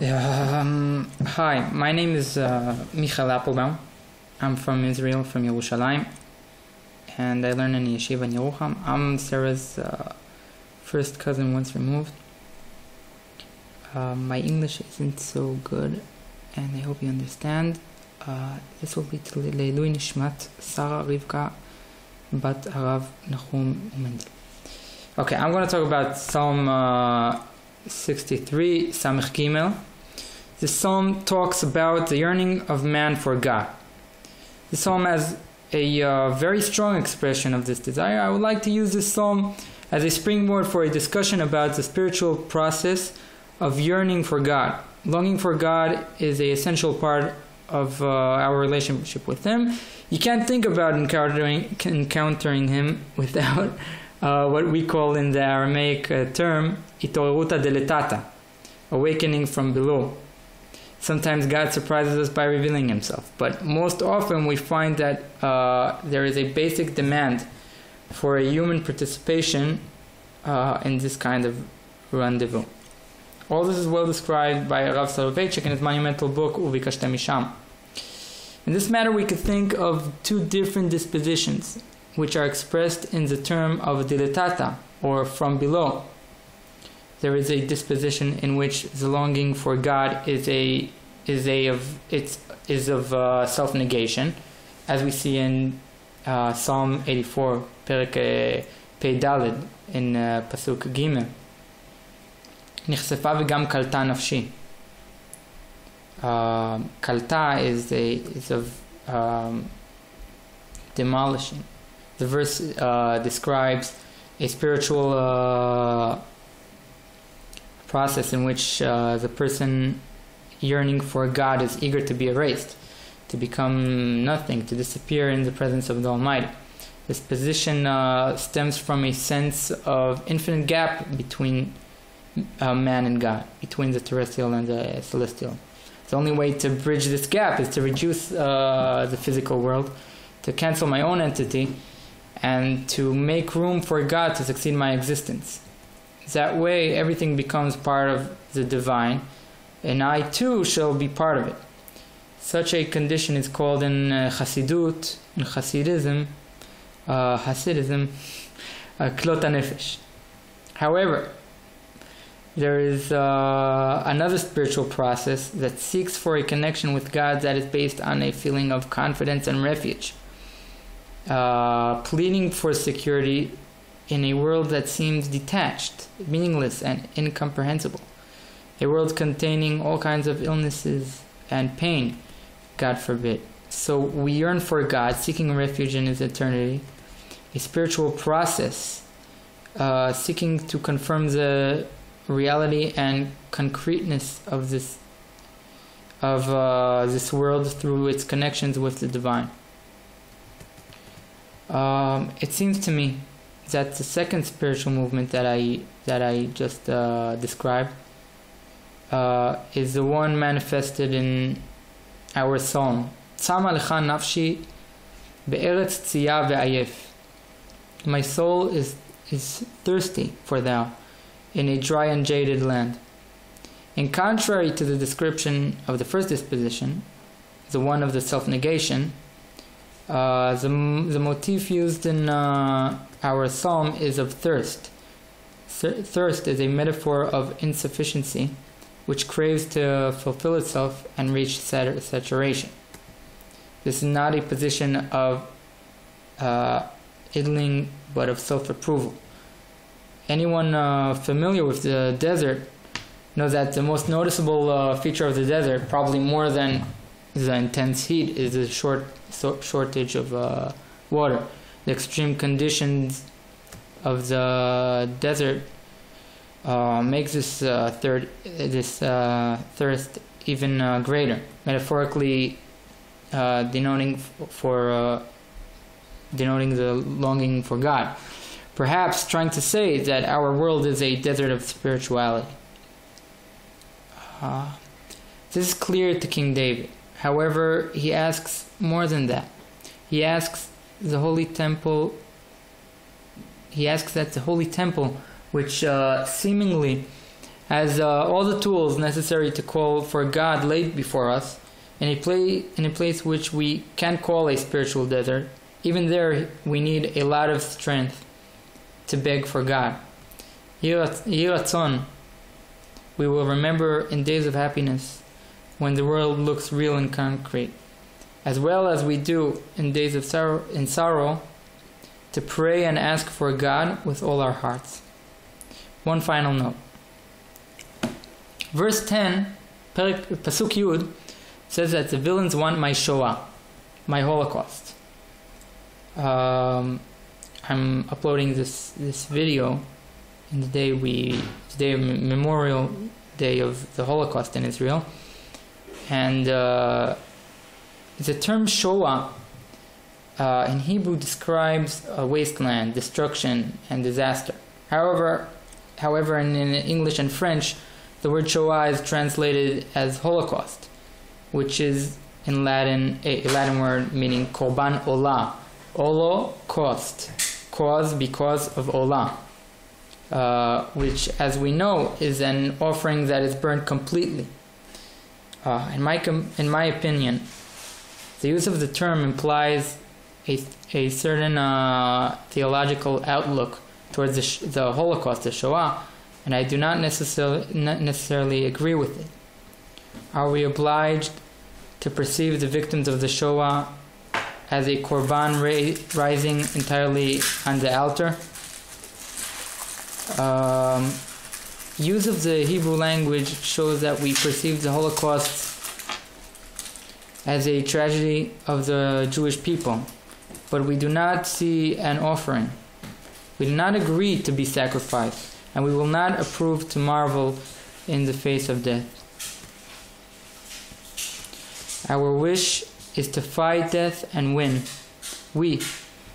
Hi, my name is Michael Applebaum. I'm from Israel, from Yerushalayim, and I learn in Yeshiva in Yerucham. I'm Sarah's first cousin once removed. My English isn't so good, and I hope you understand. This will be to Leilui Nishmat Sarah Rivka Bat Harav Nachum Mendel. Okay, I'm going to talk about Psalm 63, Samech Gimel. This psalm talks about the yearning of man for God. This psalm has a very strong expression of this desire. I would like to use this psalm as a springboard for a discussion about the spiritual process of yearning for God. Longing for God is an essential part of our relationship with Him. You can't think about encountering Him without what we call in the Aramaic term, itoreruta deletata, awakening from below. Sometimes God surprises us by revealing Himself, but most often we find that there is a basic demand for a human participation in this kind of rendezvous. All this is well described by Rav Soloveitchik in his monumental book, Uvikashtem Misham. In this matter, we could think of two different dispositions, which are expressed in the term of diletata, or from below. There is a disposition in which the longing for God is of self-negation, as we see in Psalm 84, Perek Pei Daled, in Pasuk Gimel. Nichsefa v'gam kalta nafshi. Kalta is of demolishing. The verse describes a spiritual process in which the person yearning for God is eager to be erased, to become nothing, to disappear in the presence of the Almighty. This position stems from a sense of infinite gap between man and God, between the terrestrial and the celestial. The only way to bridge this gap is to reduce the physical world, to cancel my own entity, and to make room for God to succeed my existence. That way, everything becomes part of the divine, and I too shall be part of it. Such a condition is called in Hasidut, in Hasidism, klot hanefesh. However, there is another spiritual process that seeks for a connection with God that is based on a feeling of confidence and refuge, pleading for security in a world that seems detached, meaningless, and incomprehensible. A world containing all kinds of illnesses and pain, God forbid. So we yearn for God, seeking refuge in His eternity, a spiritual process, seeking to confirm the reality and concreteness of this world through its connections with the divine. It seems to me that the second spiritual movement that I just described is the one manifested in our psalm. Tzama lecha nafshi be'eretz tziya ve'ayef. My soul is thirsty for Thou in a dry and jaded land. In contrary to the description of the first disposition, the one of the self-negation, the motif used in our psalm is of thirst. Thirst is a metaphor of insufficiency, which craves to fulfill itself and reach saturation. This is not a position of idling, but of self-approval. Anyone familiar with the desert knows that the most noticeable feature of the desert, probably more than the intense heat, is the shortage of water. The extreme conditions of the desert makes this thirst even greater, metaphorically denoting the longing for God. Perhaps trying to say that our world is a desert of spirituality. This is clear to King David. However, he asks more than that. He asks the Holy Temple. He asks that the Holy Temple, which seemingly has all the tools necessary to call for God laid before us, in a place which we can't call a spiritual desert. Even there, we need a lot of strength to beg for God. Yehi Ratzon, we will remember in days of happiness, when the world looks real and concrete, as well as we do in days of sorrow, to pray and ask for God with all our hearts. One final note. Verse 10, Pasuk Yud, says that the villains want my Shoah, my Holocaust. I'm uploading this video in the Memorial Day of the Holocaust in Israel, and the term Shoah in Hebrew describes a wasteland, destruction, and disaster. However, in English and French, the word Shoah is translated as Holocaust, which is in Latin a Latin word meaning Korban Olah. Olo, cost, cause because of Olah, which, as we know, is an offering that is burned completely. In my opinion, the use of the term implies a certain theological outlook towards the Holocaust, the Shoah, and I do not necessarily agree with it. Are we obliged to perceive the victims of the Shoah as a korban rising entirely on the altar? Use of the Hebrew language shows that we perceive the Holocaust as a tragedy of the Jewish people, but we do not see an offering. We do not agree to be sacrificed, and we will not approve to marvel in the face of death. Our wish is to fight death and win. We,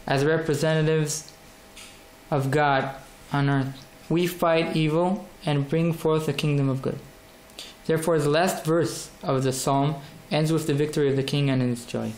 as representatives of God on earth, we fight evil and bring forth the kingdom of good. Therefore, the last verse of the psalm ends with the victory of the king and his joy.